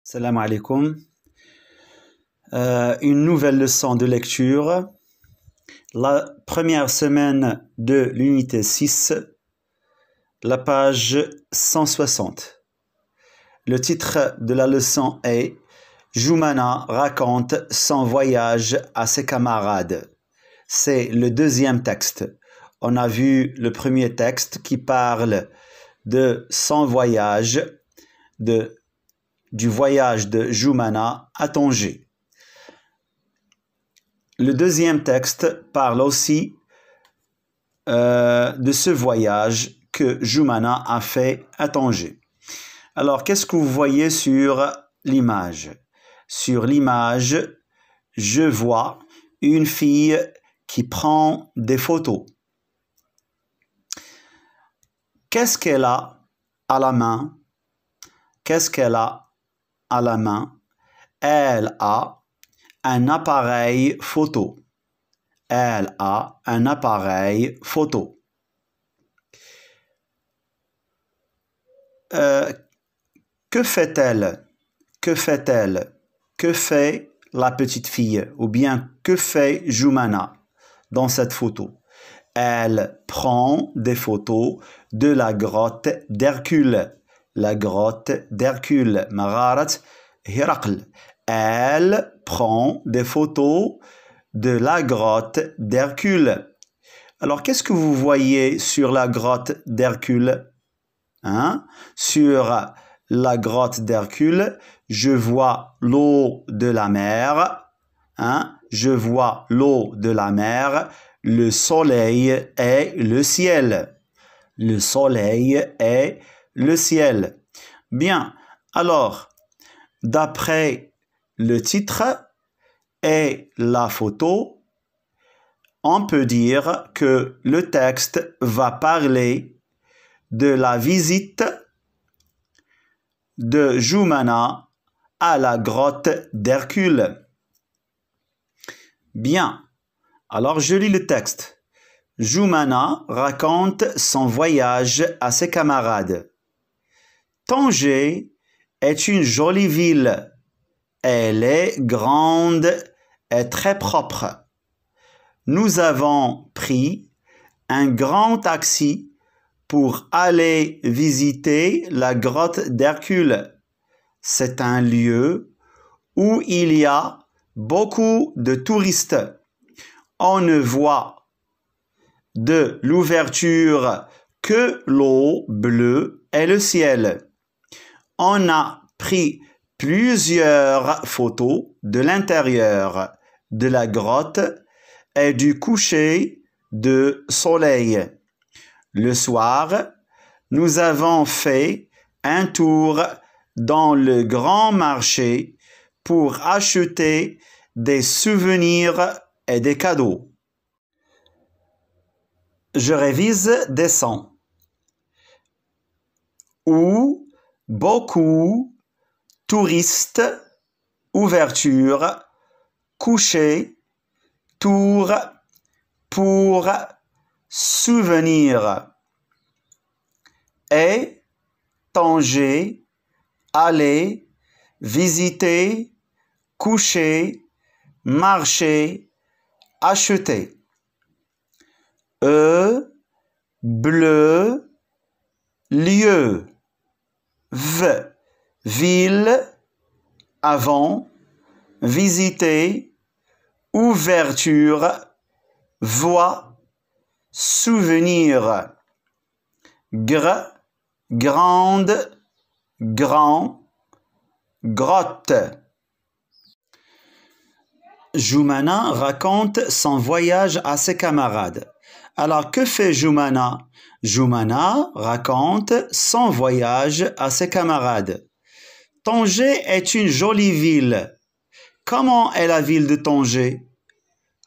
Salam alaikum. Une nouvelle leçon de lecture. La première semaine de l'unité 6, la page 160. Le titre de la leçon est « Joumana raconte son voyage à ses camarades ». C'est le deuxième texte. On a vu le premier texte qui parle de son voyage, du voyage de Joumana à Tanger. Le deuxième texte parle aussi de ce voyage que Joumana a fait à Tanger. Alors, qu'est-ce que vous voyez sur l'image? Sur l'image, je vois une fille qui prend des photos. Qu'est-ce qu'elle a à la main? Qu'est-ce qu'elle a à la main? Elle a un appareil photo. Elle a un appareil photo. Que fait-elle? Que fait-elle? Que fait la petite fille? Ou bien que fait Joumana dans cette photo? Elle prend des photos de la grotte d'Hercule. La grotte d'Hercule. Magharat Hirakl. Elle prend des photos de la grotte d'Hercule. Alors, qu'est-ce que vous voyez sur la grotte d'Hercule? Sur la grotte d'Hercule, je vois l'eau de la mer. Je vois l'eau de la mer, le soleil et le ciel. Le soleil et le ciel. Bien, alors, d'après le titre et la photo, on peut dire que le texte va parler de la visite de Joumana à la grotte d'Hercule. Bien, alors je lis le texte. Joumana raconte son voyage à ses camarades. Tanger est une jolie ville. Elle est grande et très propre. Nous avons pris un grand taxi pour aller visiter la grotte d'Hercule. C'est un lieu où il y a beaucoup de touristes. On ne voit de l'ouverture que l'eau bleue et le ciel. On a pris plusieurs photos de l'intérieur de la grotte et du coucher de soleil. Le soir, nous avons fait un tour dans le grand marché pour acheter des souvenirs et des cadeaux. Je révise des sons. Où beaucoup, touristes, ouverture, coucher, tour, pour, souvenir. Et, Tanger, aller, visiter, coucher, marcher, acheter. Bleu, lieu. Ville, avant, visiter, ouverture, voie, souvenir. Grande, grand, grotte. Joumana raconte son voyage à ses camarades. Alors, que fait Joumana? Joumana raconte son voyage à ses camarades. Tanger est une jolie ville. Comment est la ville de Tanger?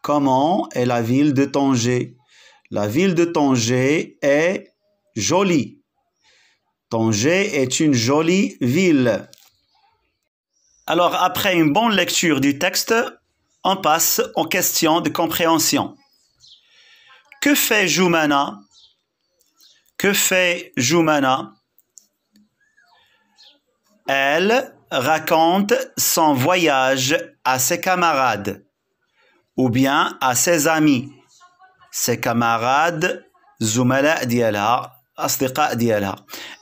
Comment est la ville de Tanger? La ville de Tanger est jolie. Tanger est une jolie ville. Alors, après une bonne lecture du texte, on passe aux questions de compréhension. Que fait Joumana? Que fait Joumana? Elle raconte son voyage à ses camarades ou bien à ses amis. Ses camarades, زملاء ديالها, أصدقاء ديالها.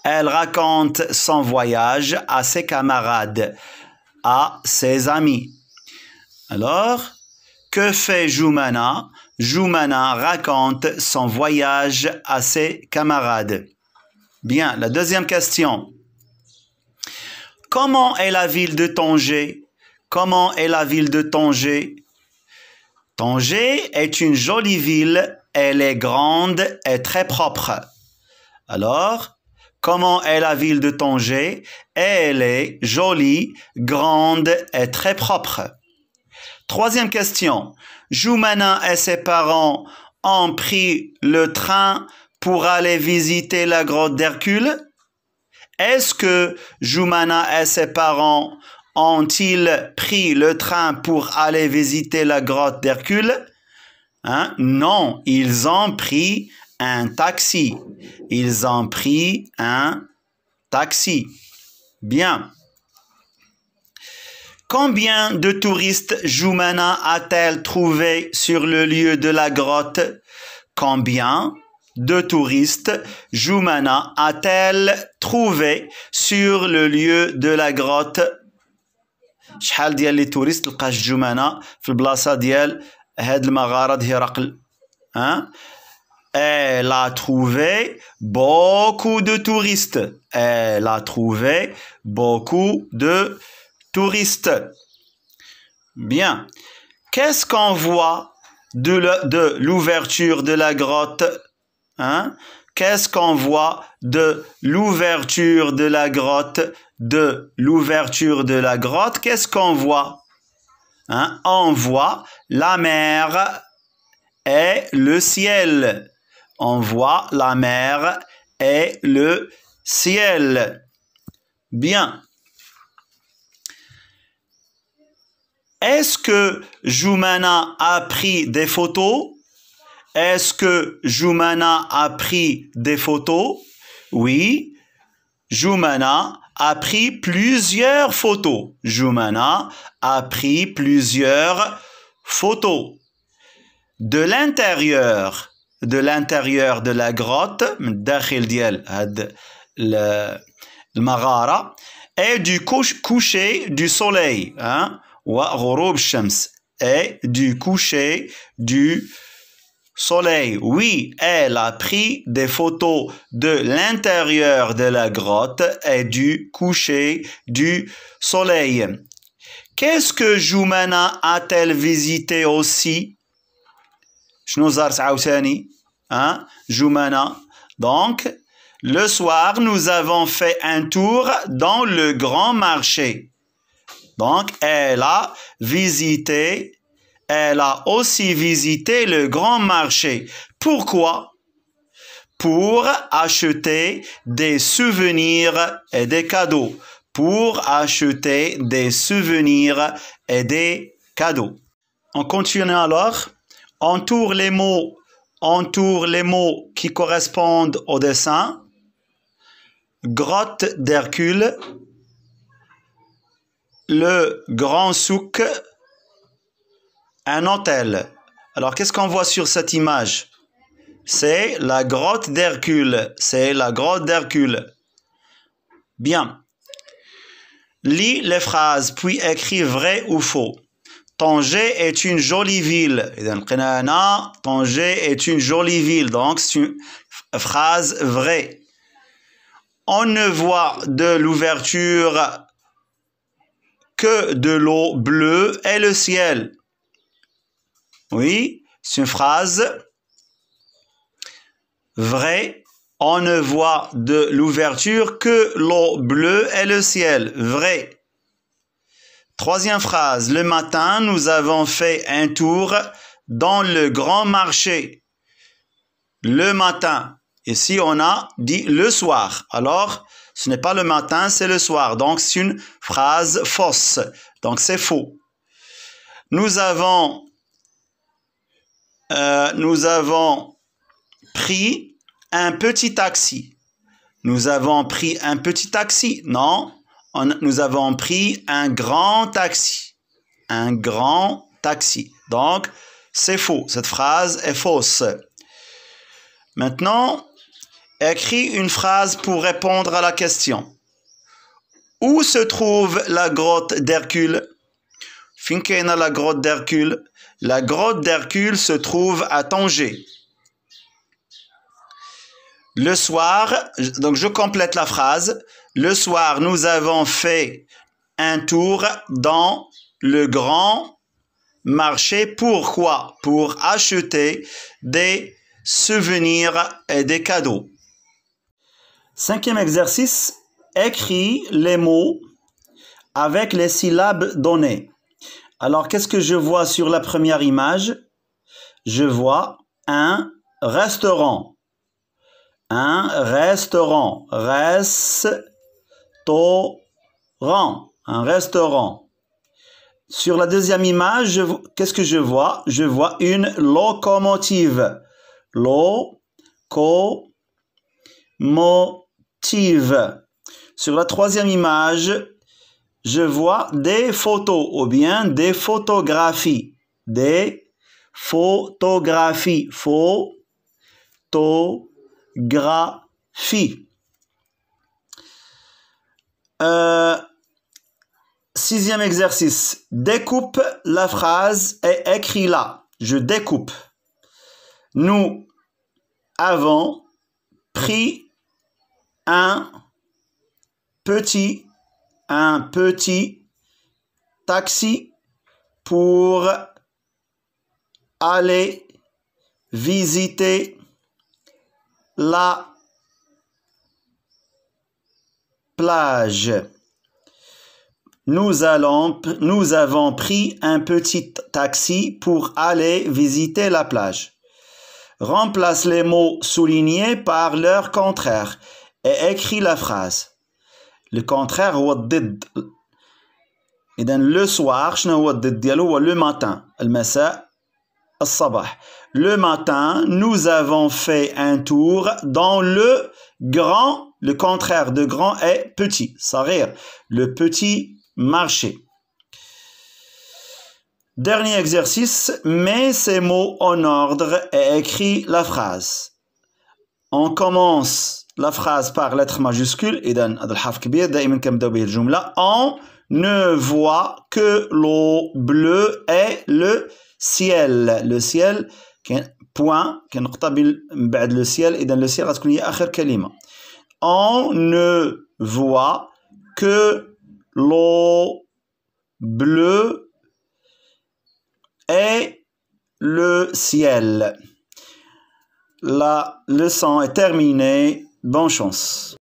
Elle raconte son voyage à ses camarades, à ses amis. Alors, que fait Joumana? Joumana raconte son voyage à ses camarades. Bien, la deuxième question. Comment est la ville de Tanger? Comment est la ville de Tanger? Tanger est une jolie ville, elle est grande et très propre. Alors, comment est la ville de Tanger? Elle est jolie, grande et très propre. Troisième question. Joumana et ses parents ont pris le train pour aller visiter la grotte d'Hercule? Est-ce que Joumana et ses parents ont-ils pris le train pour aller visiter la grotte d'Hercule? Non, ils ont pris un taxi. Ils ont pris un taxi. Bien. Combien de touristes Joumana a-t-elle trouvé sur le lieu de la grotte? Combien de touristes Joumana a-t-elle trouvé sur le lieu de la grotte? شحال ديال لي توريست لقاش جومانا في البلاصه ديال هاد المغاره هرقل. Elle a trouvé beaucoup de touristes. Elle a trouvé beaucoup de touristes. Bien. Qu'est-ce qu'on voit de l'ouverture de la grotte? Qu'est-ce qu'on voit de l'ouverture de la grotte? De l'ouverture de la grotte, qu'est-ce qu'on voit? On voit la mer et le ciel. On voit la mer et le ciel. Bien. Est-ce que Joumana a pris des photos? Est-ce que Joumana a pris des photos? Oui. Joumana a pris plusieurs photos. Joumana a pris plusieurs photos. De l'intérieur de la grotte, داخل ديال هاد المغارة, et du coucher du soleil, وغروب الشمس, et du coucher du soleil. Oui, elle a pris des photos de l'intérieur de la grotte et du coucher du soleil. Qu'est-ce que Joumana a-t-elle visité aussi? شنو زارت عاوتاني؟ Joumana. Donc, le soir, nous avons fait un tour dans le grand marché. Donc, elle a aussi visité le grand marché. Pourquoi? Pour acheter des souvenirs et des cadeaux. Pour acheter des souvenirs et des cadeaux. On continue alors. Entoure les mots qui correspondent au dessin. Grotte d'Hercule. Le grand souk. Un hôtel. Alors, qu'est-ce qu'on voit sur cette image? C'est la grotte d'Hercule. C'est la grotte d'Hercule. Bien. Lis les phrases, puis écris vrai ou faux. Tanger est une jolie ville. Tanger est une jolie ville. Donc, c'est une phrase vraie. On ne voit de l'ouverture que de l'eau bleue et le ciel. Oui, c'est une phrase vraie. On ne voit de l'ouverture que l'eau bleue et le ciel. Vrai. Troisième phrase. Le matin, nous avons fait un tour dans le grand marché. Le matin. Ici, on a dit le soir. Alors, ce n'est pas le matin, c'est le soir. Donc, c'est une phrase fausse. Donc, c'est faux. Nous avons pris un petit taxi. Nous avons pris un petit taxi. Non, nous avons pris un grand taxi. Un grand taxi. Donc, c'est faux. Cette phrase est fausse. Maintenant, écris une phrase pour répondre à la question. Où se trouve la grotte d'Hercule? Fin kayna la grotte d'Hercule? La grotte d'Hercule se trouve à Tanger. Le soir, donc je complète la phrase. Le soir, nous avons fait un tour dans le grand marché. Pourquoi? Pour acheter des souvenirs et des cadeaux. Cinquième exercice, écris les mots avec les syllabes données. Alors, qu'est-ce que je vois sur la première image? Je vois un restaurant. Un restaurant. Restaurant. Un restaurant. Sur la deuxième image, qu'est-ce que je vois? Je vois une locomotive. Locomotive. Sur la troisième image, je vois des photos ou bien des photographies. Des photographies. Photographie. Sixième exercice. Découpe la phrase et écris-la. Je découpe. Nous avons pris un petit taxi pour aller visiter la plage. Nous avons pris un petit taxi pour aller visiter la plage. Remplace les mots soulignés par leur contraire et écris la phrase. Le contraire هو الضد. إذن le soir شنو هو الضد ديالو هو le matin. المساء الصباح. Le matin, nous avons fait un tour dans le grand. Le contraire de grand est petit. صغير. Le petit marché. Dernier exercice, mets ces mots en ordre et écris la phrase. On commence la phrase par lettre majuscule. إذن هذا الحرف كبير دائما كنبداو به الجملة. On ne voit que l'eau bleue et le ciel. Le ciel كاين point كاين نقطة من بعد le ciel. إذن le ciel غتكون هي آخر كلمة. On ne voit que l'eau bleue et le ciel. La leçon est terminée. Bonne chance.